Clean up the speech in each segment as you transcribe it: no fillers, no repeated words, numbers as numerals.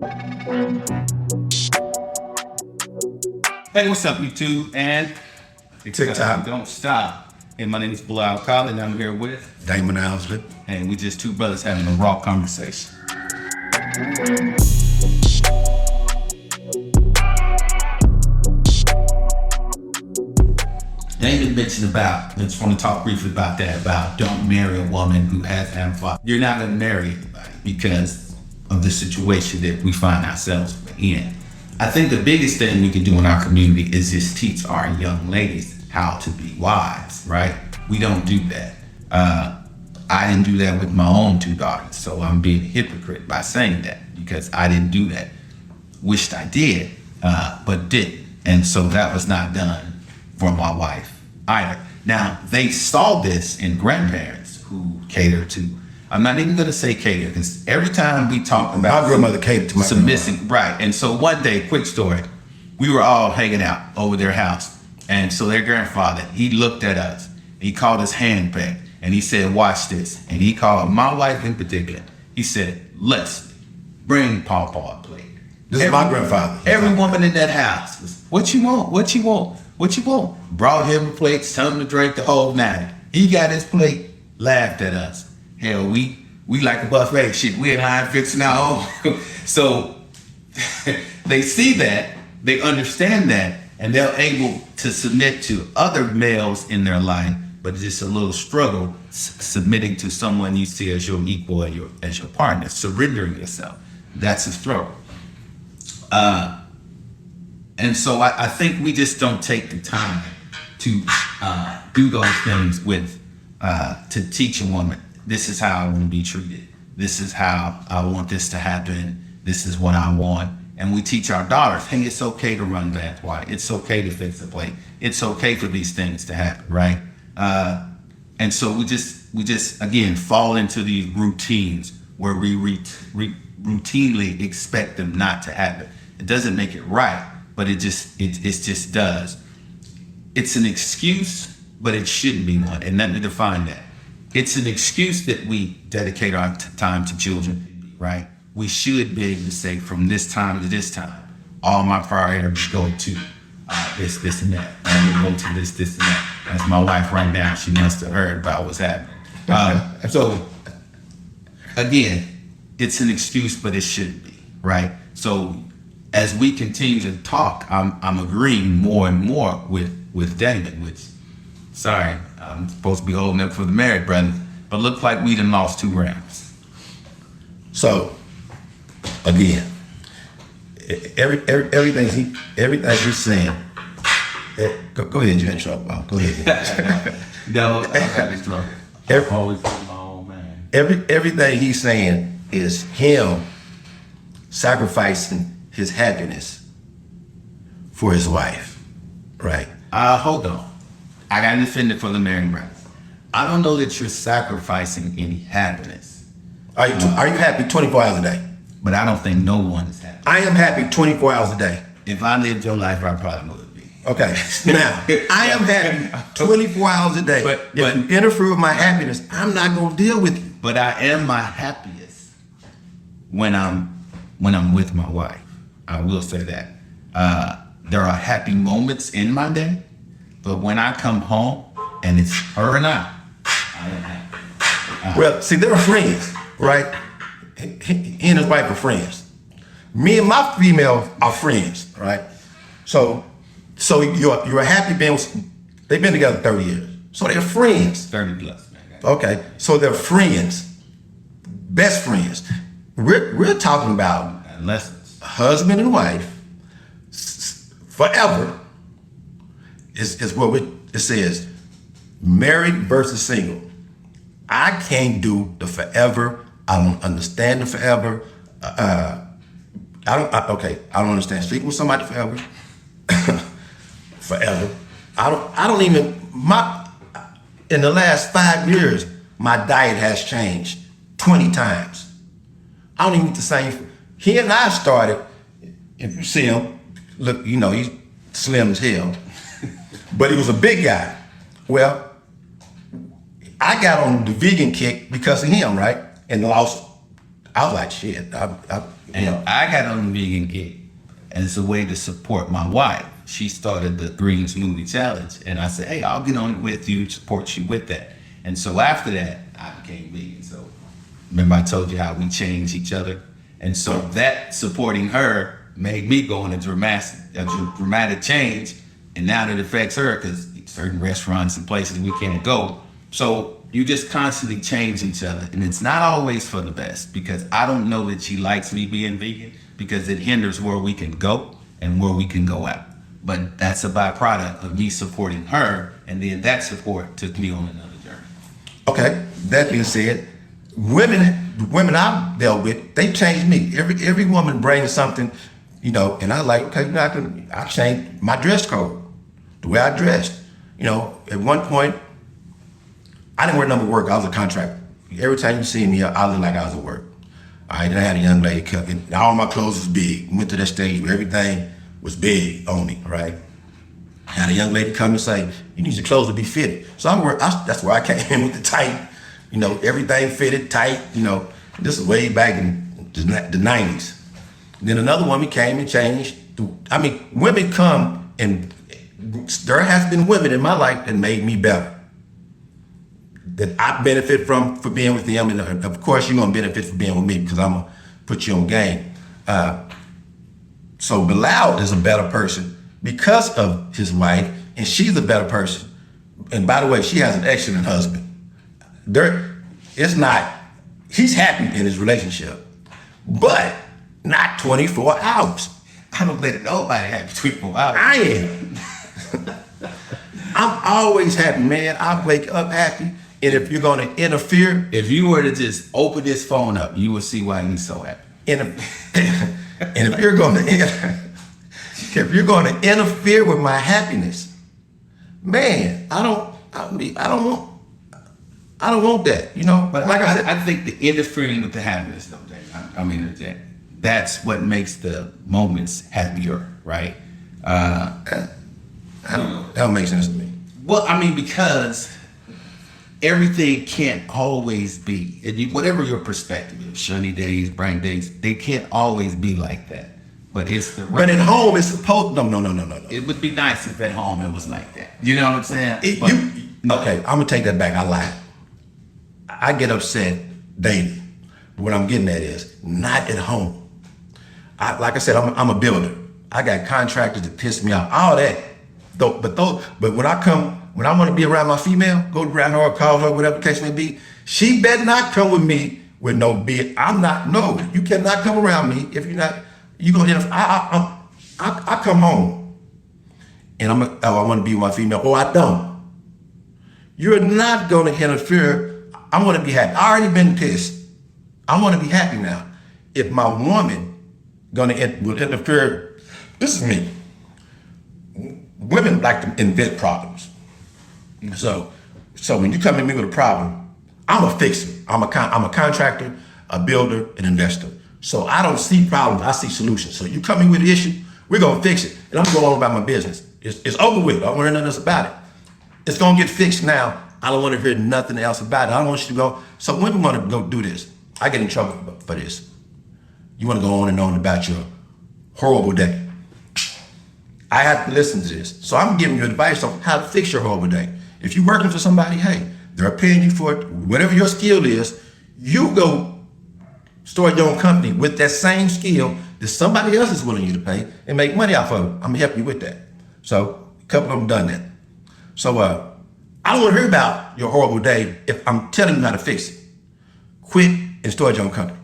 Hey, what's up, YouTube? And TikTok. Don't stop. Hey, my name is Bilal Khalid, and I'm here with Damon Ousley. and we just two brothers having a raw conversation. David mentioned about, I just want to talk briefly about that, about don't marry a woman who has amplified. You're not going to marry anybody because of the situation that we find ourselves in. I think the biggest thing we can do in our community is just teach our young ladies how to be wives, right? We don't do that. I didn't do that with my own two daughters, so I'm being a hypocrite by saying that because I didn't do that. Wished I did, but didn't. And so that was not done for my wife either. Now, they saw this in grandparents who cater to, I'm not even gonna say cater, because every time we talk about My grandmother catered to my submissing, right. And so one day, quick story, we were all hanging out over their house. And so their grandfather, he looked at us, he called us handpicked, and he said, watch this. And he called my wife in particular. He said, Leslie, bring Pawpaw a plate. This is my grandfather. Every woman in that house was, what you want? What you want? What you want? Brought him a plate, tell him to drink the whole night. He got his plate, laughed at us. Hell, we like a buffet. Shit, we in line fixing our own. So they see that, they understand that, and they're able to submit to other males in their life, but it's just a little struggle submitting to someone you see as your equal and as your partner, surrendering yourself. That's a struggle. And so I think we just don't take the time to do those things with, to teach a woman, this is how I want to be treated. This is how I want this to happen. This is what I want. And we teach our daughters, hey, it's okay to run that white. It's okay to fix the plate. It's okay for these things to happen, right? And so we just again fall into these routines where we routinely expect them not to happen. It doesn't make it right, but it just does. It's an excuse, but it shouldn't be one. And let me define that. It's an excuse that we dedicate our time to children, right? We should be able to say from this time to this time, all my priorities go to this, and that. And we go to this, and that. That's my wife right now. She must have heard about what's happening. So again, it's an excuse, but it shouldn't be, right? So as we continue to talk, I'm agreeing more and more with Damon, which, sorry, I'm supposed to be holding up for the married brother, but look like we done lost 2 rounds. So, again, everything he's saying. Go ahead, you intro. Go ahead. No, I got this trouble. Every- Always my old man. Everything he's saying is him sacrificing his happiness for his wife, right? Hold on. I got to defend it for the married brother. I don't know that you're sacrificing any happiness, Are you happy 24 hours a day? but I don't think no one is happy. I am happy 24 hours a day. If I lived your life, I probably would be. Okay, now, I am happy 24 hours a day. But if you interfere with my happiness, I'm not going to deal with you. But I am my happiest when I'm with my wife. I will say that. There are happy moments in my day, but when I come home and it's her and I am happy. Well, see, they're friends, right? He and his wife are friends. Me and my female are friends, right? So you're happy being with, they've been together 30 years. So they're friends. 30 plus, man. Okay, so they're friends, best friends. We're talking about Lessons. husband and wife forever is what it says, married versus single. I can't do the forever. I don't understand the forever. I don't understand sleeping with somebody forever. Forever. I don't even, in the last 5 years, my diet has changed 20 times. I don't even eat the same. He and I started, if you see him, look, you know, he's slim as hell, but he was a big guy. Well, I got on the vegan kick because of him, right? And lost I was like, shit. I got on the vegan gig as a way to support my wife. She started the Green Smoothie Challenge, and I said, hey, I'll get on it with you, support you with that. And so after that, I became vegan. So remember I told you how we changed each other? And so that supporting her made me go on a dramatic change. And now that affects her because certain restaurants and places we can't go. So you just constantly change each other. And it's not always for the best, because I don't know that she likes me being vegan, because it hinders where we can go and where we can go out. But that's a byproduct of me supporting her, and then that support took me on another journey. Okay, that being said, the women I've dealt with, they changed me. Every woman brings something, and I like, okay, I changed my dress code, the way I dressed. At one point, I didn't wear number work. I was a contractor. Every time you see me, I look like I was at work. Then I had a young lady come, and all my clothes was big. Went to that stage where everything was big on me, right? I had a young lady come and say, you need your clothes to be fitted. So that's where I came in with the tight, everything fitted tight, this is way back in the 90s. Then another woman came and changed. Women come, and there has been women in my life that made me better, that I benefit from for being with them. And of course, you're going to benefit from being with me, because I'm going to put you on game. So Bilal is a better person because of his wife, and she's a better person. And by the way, she has an excellent husband. He's happy in his relationship, but not 24 hours. I don't let nobody have 24 hours. I am. I'm always happy, man. I wake up happy. And if you're going to interfere, if you were to just open this phone up, you will see why he's so happy. And if you're going to interfere with my happiness, man, I don't want that. But like I said, I think the interfering with the happiness, though, Jay, that's what makes the moments happier, right? That don't make sense to me. Well, because everything can't always be, whatever your perspective is, sunny days, bright days, they can't always be like that. But But at home, it's supposed. No. It would be nice if at home it was like that. You know what I'm saying? Okay, I'm gonna take that back. I lied. I get upset daily. What I'm getting at is not at home. Like I said, I'm a builder. I got contractors that piss me off. All that. But when I want to be around my female, go around her or call her, whatever the case may be, she better not come with me with no beard. No, you cannot come around me if you're not, you're going to, I come home and I want to be with my female. Oh, I don't. You're not going to interfere. I want to be happy. I already been pissed. I want to be happy now. If my woman will interfere, this is me. Women like to invent problems. So when you come to me with a problem, I'm a fixer. I'm a contractor, a builder, an investor. So I don't see problems, I see solutions. So you come in with an issue, we're gonna fix it. And I'm gonna go on about my business. It's over with, I don't wanna hear nothing else about it. It's gonna get fixed now. I don't wanna hear nothing else about it. I don't want you to go, so women wanna go do this. I get in trouble for this. You wanna go on and on about your horrible day. I have to listen to this. So I'm giving you advice on how to fix your horrible day. If you're working for somebody, hey, they're paying you for it. Whatever your skill is, you go start your own company with that same skill that somebody else is willing you to pay and make money off of it. I'm gonna help you with that. So a couple of them done that. So I don't wanna hear about your horrible day if I'm telling you how to fix it. Quit and start your own company.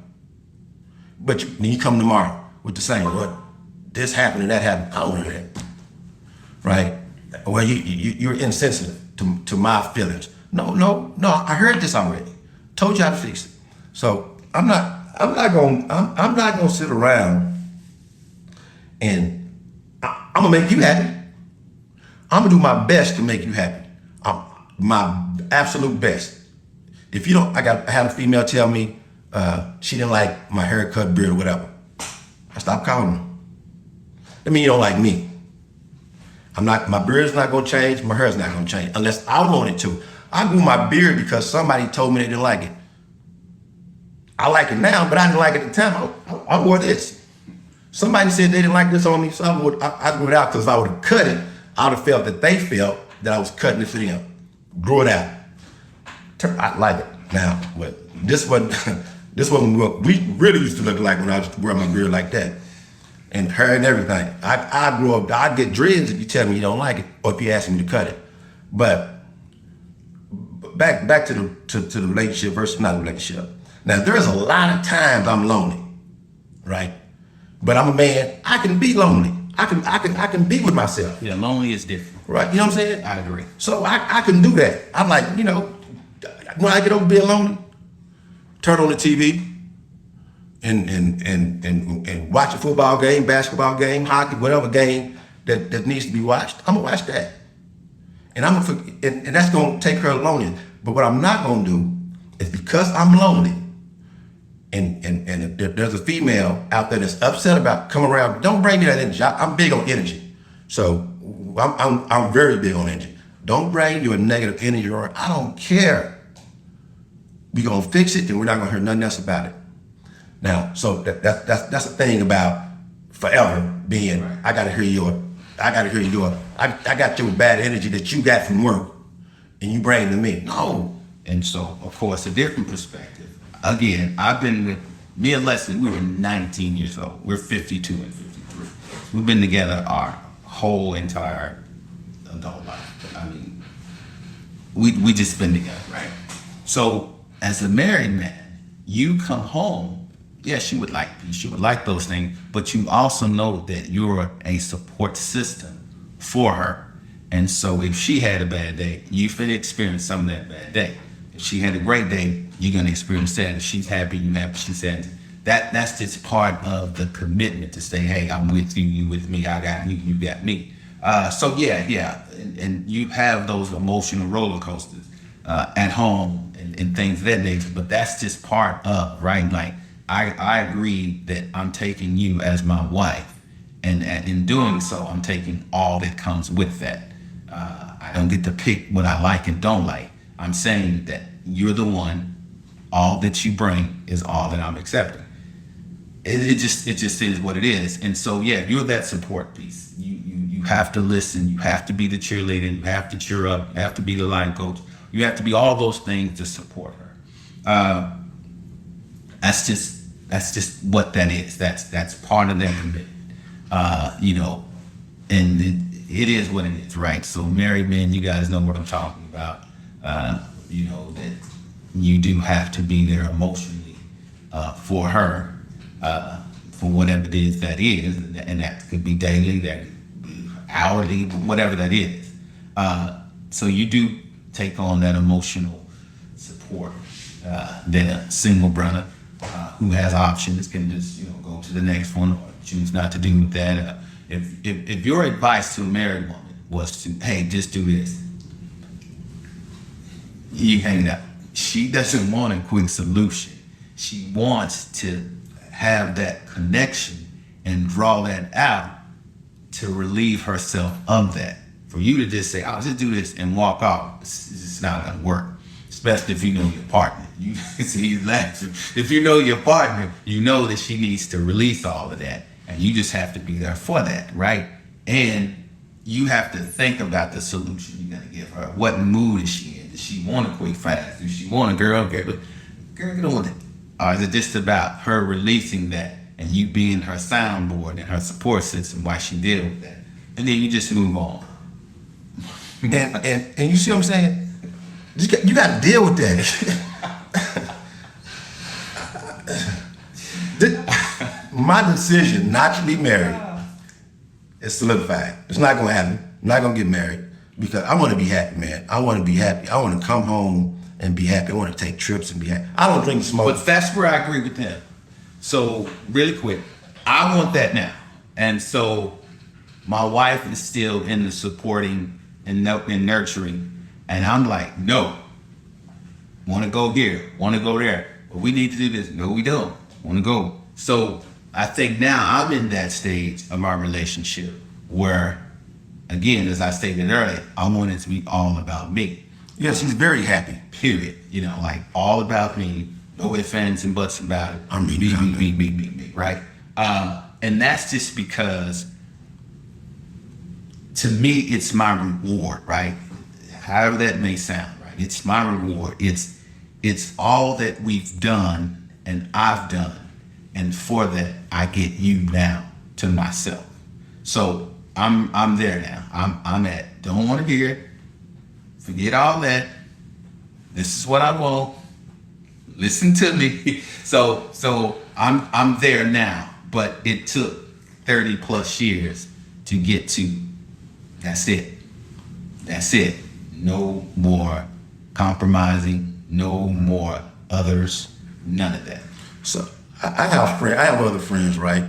But then you come tomorrow with the same, what? This happened and that happened. I don't wanna hear that. Right? Well, you're insensitive to my feelings. No, I heard this already. Told you how to fix it. So I'm not gonna sit around and I'm gonna make you happy. I'm gonna do my best to make you happy. My absolute best. If you don't, I had a female tell me she didn't like my haircut, beard, or whatever. I stopped calling her. That means you don't like me. My beard's not gonna change, my hair's not gonna change, unless I want it to. I grew my beard because somebody told me they didn't like it. I like it now, but I didn't like it at the time. I wore this. Somebody said they didn't like this on me, so I wore it out, because if I would have cut it, I would have felt that they felt that I was cutting it for them. Grew it out. I like it now, but this wasn't what we really used to look like when I was wearing my beard like that. And hair and everything. I grew up, I'd get dreads if you tell me you don't like it, or if you ask me to cut it. But back to the relationship versus not relationship. Now, there's a lot of times I'm lonely, right? But I'm a man, I can be lonely. I can be with myself. Yeah, lonely is different. Right, you know what I'm saying? I agree. So I can do that. I'm like, when I get over being lonely, turn on the TV and watch a football game, basketball game, hockey, whatever game that needs to be watched. I'm gonna watch that, and and that's gonna take her loneliness. But what I'm not gonna do is, because I'm lonely, and if there's a female out there that's upset about coming around, don't bring me that energy. I'm big on energy, so I'm very big on energy. Don't bring your negative energy around. I don't care. We gonna fix it, and we're not gonna hear nothing else about it. Now, so that's the thing about forever being. Right. I got your. I got your bad energy that you got from work, and you bring to me. No. And so, of course, a different perspective. Again, I've been with me and Leslie. We were 19 years old. We're 52 and 53. We've been together our whole entire adult life. I mean, we just been together, right? So, as a married man, you come home. Yeah, she would like you. She would like those things, but you also know that you're a support system for her. And so if she had a bad day, you finna experience some of that bad day. If she had a great day, you're gonna experience that. If she's happy, you happy. She's happy. That's just part of the commitment to say, hey, I'm with you, you with me, I got you, you got me. So yeah, and you have those emotional roller coasters at home and things of that nature. But that's just part of, right? Like, I agree that I'm taking you as my wife, and in doing so, I'm taking all that comes with that. I don't get to pick what I like and don't like. I'm saying that you're the one. All that you bring is all that I'm accepting. It just is what it is. And so yeah, you're that support piece. You have to listen. You have to be the cheerleader. You have to cheer up. You have to be the line coach. You have to be all those things to support her. That's just what that is. That's part of their commitment. And it is what it is, right? So married men, you guys know what I'm talking about. That you do have to be there emotionally for her, for whatever it is that is, and that could be daily, that could be hourly, whatever that is. So you do take on that emotional support that a single brother who has options can just go to the next one or choose not to do that. If your advice to a married woman was to, hey, just do this, you hang up. She doesn't want a quick solution. She wants to have that connection and draw that out to relieve herself of that. For you to just say, "I'll just do this" and walk off, it's not gonna work. Especially if you know your partner. You see, he's laughing. If you know your partner, you know that she needs to release all of that, and you just have to be there for that, right? And you have to think about the solution you're gonna give her. What mood is she in? Does she want a quick fast? Does she want a girl, get on it? Or is it just about her releasing that and you being her soundboard and her support system while she deals with that? And then you just move on. And you see what I'm saying? You got to deal with that. My decision not to be married is solidified. It's not going to happen. I'm not going to get married because I want to be happy, man. I want to be happy. I want to come home and be happy. I want to take trips and be happy. I don't drink and smoke. But that's where I agree with him. So really quick, I want that now. And so my wife is still in the supporting and nurturing. And I'm like, no, want to go here, want to go there. But we need to do this. No, we don't. Want to go. So I think now I'm in that stage of our relationship where, again, as I stated earlier, I want it to be all about me. Yeah, she's very happy. Period. Like all about me. No ifs, ands, and buts about it. I'm reading Me, right? And that's just because, to me, it's my reward, right? However that may sound, right? It's my reward. It's all that we've done and I've done, and for that I get you now to myself. So I'm there now. I'm at. Don't want to hear it. Forget all that. This is what I want. Listen to me. So I'm there now. But it took 30 plus years to get to. That's it. That's it. No more compromising. No more others. None of that. So I have other friends, right,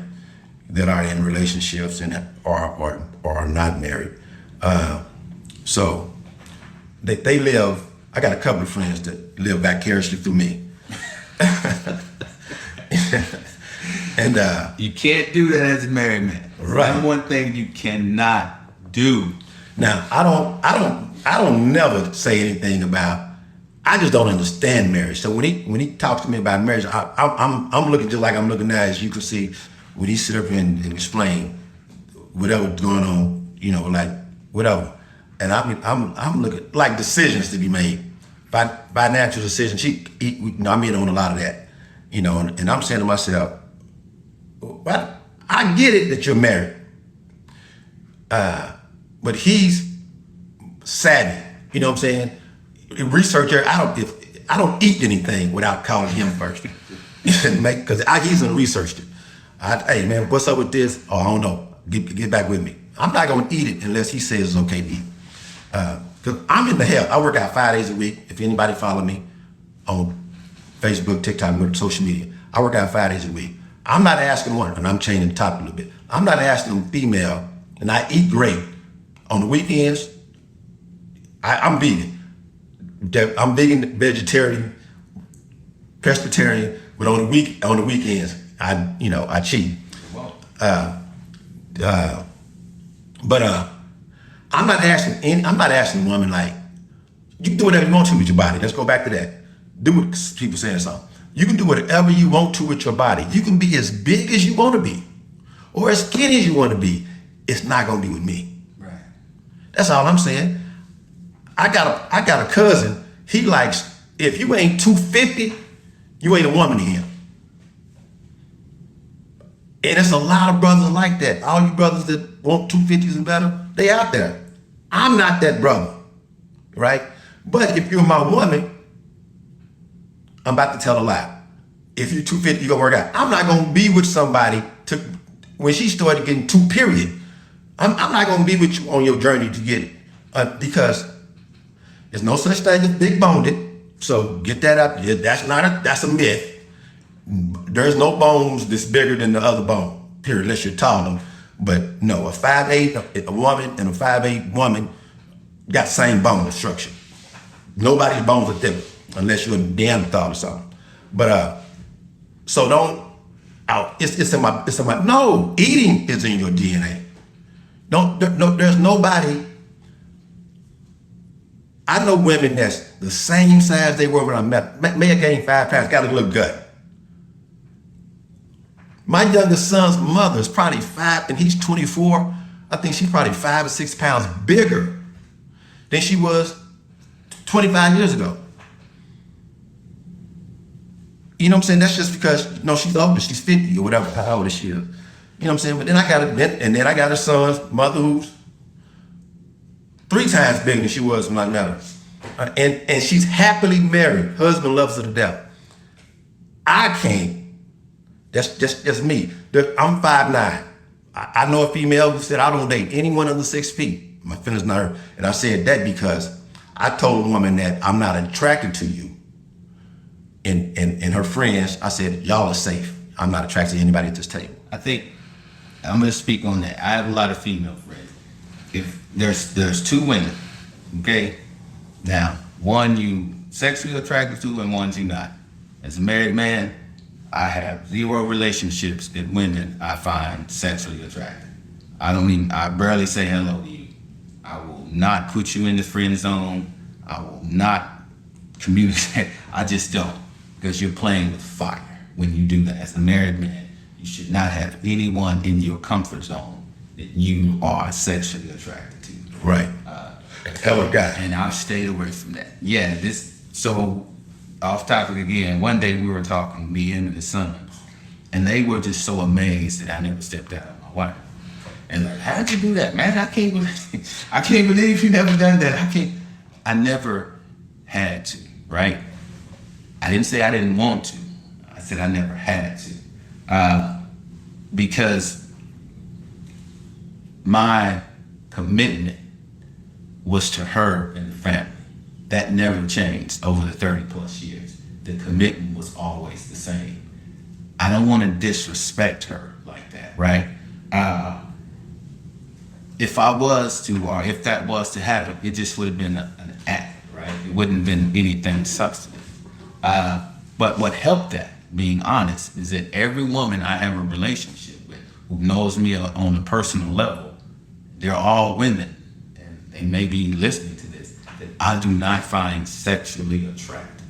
that are in relationships and are not married. So they live. I got a couple of friends that live vicariously through me. And You can't do that as a married man. Right. That's one thing you cannot do. now I don't never say anything about. I just don't understand marriage. So when he talks to me about marriage, I'm looking just like I'm looking now, as you can see, when he sit up and explain whatever's going on, like whatever. And I'm looking like decisions to be made, financial decisions. I'm in on a lot of that, and I'm saying to myself, but I get it that you're married, but he's savvy. You know what I'm saying? Researcher. I don't eat anything without calling him first, because he's gonna research it. Hey man, what's up with this? Oh, I don't know. Get back with me. I'm not gonna eat it unless he says it's okay to eat. Cause I'm in the health. I work out 5 days a week. If anybody follow me on Facebook, TikTok, or social media, I work out 5 days a week. I'm not asking one, and I'm changing the topic a little bit. I'm not asking them female, and I eat great. On the weekends, I'm vegan. I'm vegan, vegetarian, pescatarian, but on the weekends, I cheat. But I'm not asking a woman, like, you can do whatever you want to with your body. Let's go back to that. Do what people saying something. You can do whatever you want to with your body. You can be as big as you want to be, or as skinny as you want to be. It's not gonna be with me. Right. That's all I'm saying. I got a cousin. He likes, if you ain't 250, you ain't a woman to him. And there's a lot of brothers like that. All you brothers that want 250s and better, they out there. I'm not that brother, right? But if you're my woman, I'm about to tell a lie. If you're 250, you're gonna work out. I'm not gonna be with somebody when she started getting 2, period. I'm not gonna be with you on your journey to get it, because there's no such thing as big boned. So get that out. That's a myth. There's no bones that's bigger than the other bone, period, unless you're taller. But no, a 5'8" a woman and a 5'8" woman got the same bone structure. Nobody's bones are different unless you're a Neanderthal or something. But so it's in my no, eating is in your DNA. There's nobody. I know women that's the same size they were when I met. May have gained 5 pounds, got a little gut. My youngest son's mother is probably 5, and he's 24. I think she's probably 5 or 6 pounds bigger than she was 25 years ago. You know what I'm saying? That's just because, she's older. She's 50 or whatever. How old is she? You know what I'm saying? But then I got a son's mother who's 3 times bigger than she was when I met her. And she's happily married. Husband loves her to death. I can't. That's me. I'm 5'9". I know a female who said, I don't date anyone under 6 feet. My feelings not hurt. And I said that because I told a woman that I'm not attracted to you. And her friends, I said, y'all are safe. I'm not attracted to anybody at this table. I think I'm gonna speak on that. I have a lot of female friends. If there's 2 women, okay? Now, one you sexually attracted to and one you not. As a married man, I have 0 relationships with women I find sexually attractive. I barely say hello to you. I will not put you in the friend zone. I will not communicate. I just don't. because you're playing with fire when you do that. As a married man, you should not have anyone in your comfort zone that you are sexually attracted to. Right. Hell of a guy. And I've stayed away from that. Yeah, so off topic again, one day we were talking, me and his son, and they were just so amazed that I never stepped out on my wife. And like, how'd you do that, man? I can't believe you never done that. I never had to, right? I didn't say I didn't want to. I said I never had to. Because my commitment was to her and the family. That never changed over the 30 plus years. The commitment was always the same. I don't want to disrespect her like that, right? If I was to, or if that was to happen, it just would have been an act, right? It wouldn't have been anything substantive. But what helped that, being honest, is that every woman I have a relationship with who knows me on a personal level, they're all women, and they may be listening to this, that I do not find sexually attractive.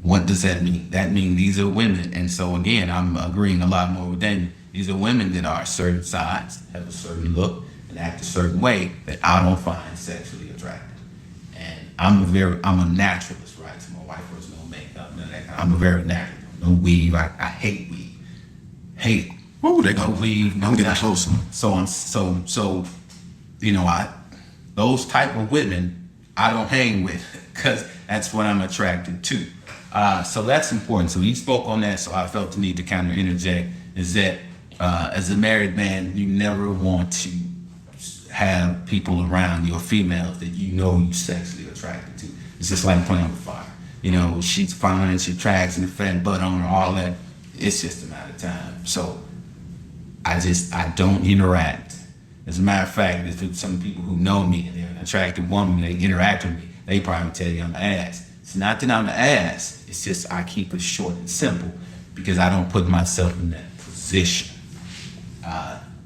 What does that mean? That means these are women, and so again, I'm agreeing a lot more with Damon. These are women that are a certain size, have a certain look, and act a certain way that I don't find sexually attractive. And I'm a naturalist, right? So my wife wears no makeup, none of that. I'm a very natural. No weave. I hate weave. Hate. Ooh, they no go. weave. No I'm getting nothing. closer. So those type of women I don't hang with because that's what I'm attracted to. So that's important. So he spoke on that, so I felt the need to kind of interject, is that as a married man, you never want to have people around you or females that you know you're sexually attracted to. It's just like playing with fire. You know, she's fine, she tracks and the fat butt on her, all that. It's just a matter of time. So I don't interact. As a matter of fact, if some people who know me and they're an attractive woman, they interact with me, they probably tell you I'm an ass. It's not that I'm an ass, it's just I keep it short and simple because I don't put myself in that position.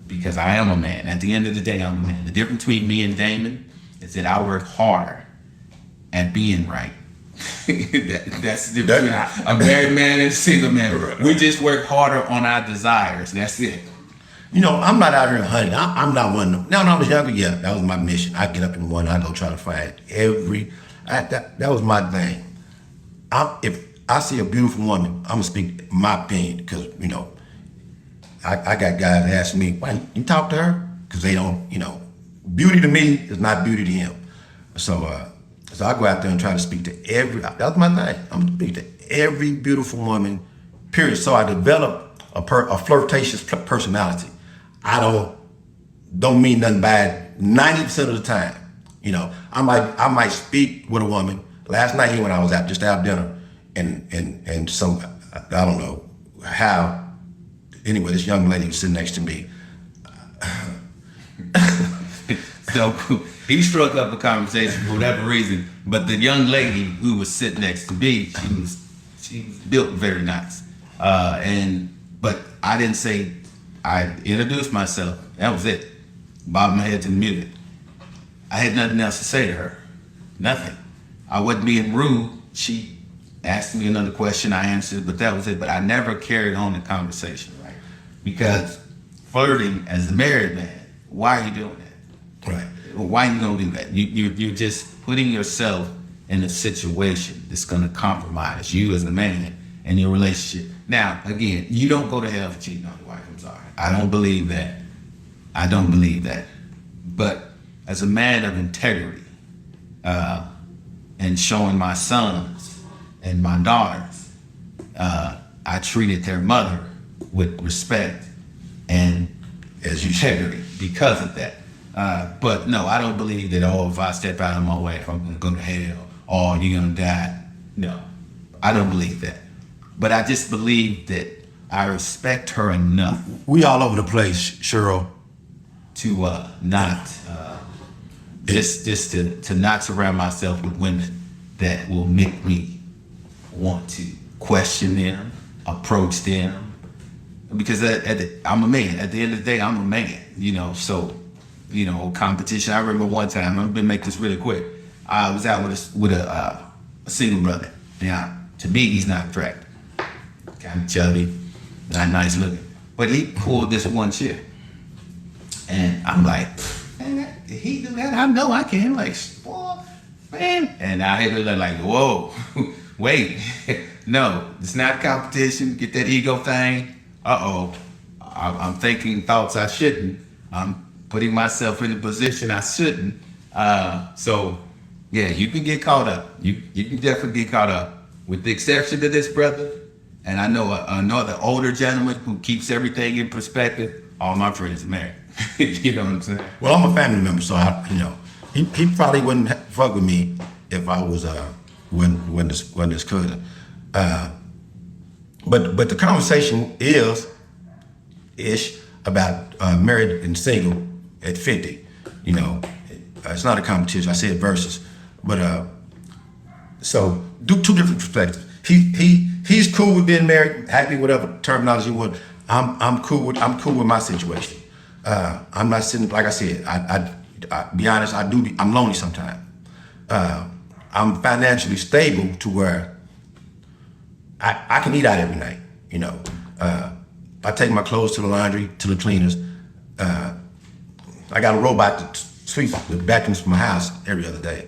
Because I am a man. At the end of the day, I'm a man. The difference between me and Damon is that I work harder at being right. That's the difference between a married man and a single man. We just work harder on our desires. That's it. You know, I'm not out here hunting. I'm not one of them. Now, when I was younger, yeah, that was my mission. I get up in the morning, I go try to find that was my thing. If I see a beautiful woman, I'm gonna speak my opinion because, you know, I got guys asking me, why you talk to her? Because they don't, you know, beauty to me is not beauty to him. So I go out there and try to speak to that's my thing. I'm gonna speak to every beautiful woman, period. So I develop a flirtatious personality. I don't mean nothing bad 90% of the time. You know, I might speak with a woman. Last night when I was out, just to have dinner, and some, I don't know how. Anyway, this young lady was sitting next to me. So he struck up a conversation for whatever reason, but the young lady who was sitting next to me, she was built very nice. But I didn't say, I introduced myself. That was it. Bobbed my head to the music. I had nothing else to say to her. Nothing. I wasn't being rude. She asked me another question, I answered, but that was it. But I never carried on the conversation, right? Because flirting as a married man, why are you doing that? Right. Why are you gonna do that? You're just putting yourself in a situation that's gonna compromise you as a man and your relationship. Now, again, you don't go to hell for cheating on your wife. I'm sorry. I don't believe that. But as a man of integrity, and showing my sons and my daughters, I treated their mother with respect and as integrity because of that. But no, I don't believe that, if I step out of my way, if I'm gonna go to hell, or you're gonna die. No, I don't believe that. But I just believe that I respect her enough We all over the place, Cheryl. to not just to not surround myself with women that will make me want to question them, approach them, because I'm a man. At the end of the day, I'm a man. You know, so competition. I remember one time. I'm gonna make this really quick. I was out with a single brother. Yeah, to me, he's not attractive. Kind of chubby, not nice looking. But he pulled this one chick. And I'm like, man, did he do that? I know I can. Like, boy, man. And I hit her like, whoa, wait. No, it's not competition. Get that ego thing. Uh-oh. I'm thinking thoughts I shouldn't. I'm putting myself in a position I shouldn't. So, yeah, you can get caught up. You can definitely get caught up. With the exception of this brother, and I know another older gentleman who keeps everything in perspective, all my friends are married. You know what I'm saying? Well, I'm a family member, so he probably wouldn't fuck with me if I was when this cousin. But the conversation is about married and single at 50. You know, it's not a competition. I said versus, but so do two different perspectives. He's cool with being married, happy, whatever terminology you want. I'm cool with my situation. I'm not sitting, like I said, I be honest, I'm lonely sometimes. I'm financially stable to where I can eat out every night, you know. I take my clothes to the laundry, to the cleaners. I got a robot to sweep the bathrooms for my house every other day.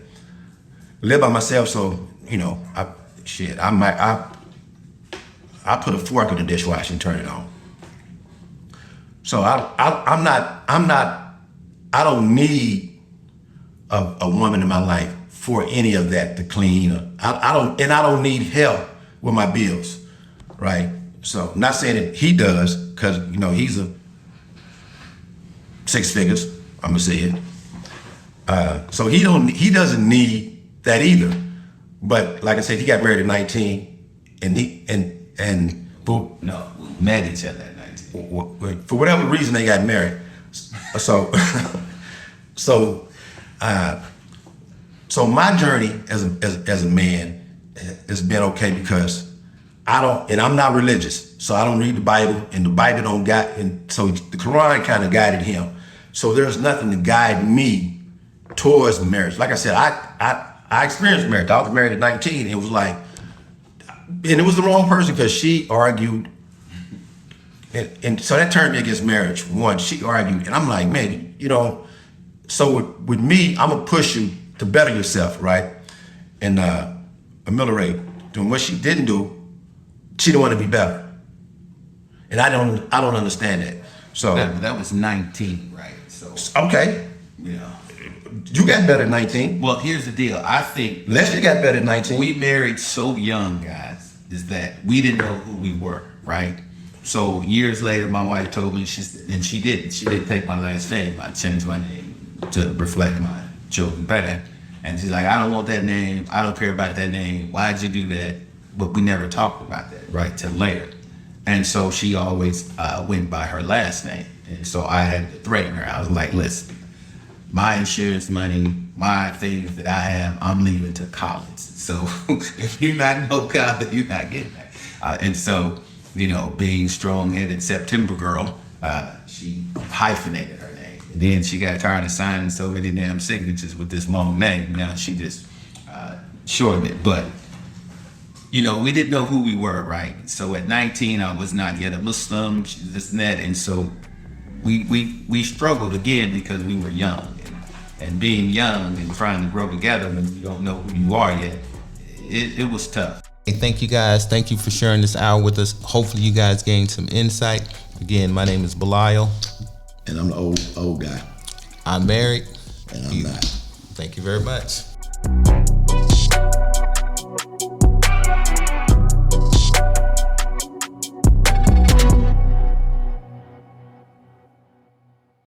Live by myself, so, you know, I put a fork in the dishwasher and turn it on. So I don't need a woman in my life for any of that to clean. I don't need help with my bills, right? So not saying that he does, because you know he's a six figures. I'm gonna say it. So he doesn't need that either. But like I said, he got married at 19, and No, we met each other at 19. For whatever reason they got married. So so my journey as a man has been okay because I'm not religious, so I don't read the Bible, and the Bible don't guide, and so the Quran kind of guided him. So there's nothing to guide me towards marriage. Like I said, I experienced marriage. I was married at 19. It was like, and it was the wrong person because she argued, and so that turned me against marriage. One, she argued, and I'm like, man, you know. So with me, I'm gonna push you to better yourself, right? And Amelia doing what she didn't do, she didn't want to be better, and I don't understand that. So that was 19, right? So okay, yeah, you got better at 19. Well, here's the deal. I think Leslie got better at 19. We married so young, guys, is that we didn't know who we were, right? So years later, my wife told me, she didn't take my last name. I changed my name to reflect my children's path. And she's like, I don't want that name. I don't care about that name. Why'd you do that? But we never talked about that, right, till later. And so she always went by her last name. And so I had to threaten her. I was like, listen, my insurance money, my things that I have, I'm leaving to college. So if you're not in no college, you're not getting that. And so, you know, being strong-headed September girl, she hyphenated her name. And then she got tired of signing so many damn signatures with this long name. Now she just shortened it. But, you know, we didn't know who we were, right? So at 19, I was not yet a Muslim, this and that. And so we struggled again because we were young. And being young and trying to grow together when you don't know who you are yet, it was tough. Hey, thank you guys. Thank you for sharing this hour with us. Hopefully you guys gained some insight. Again, my name is Belial. And I'm the old guy. I'm married. And I'm not. Thank you very much.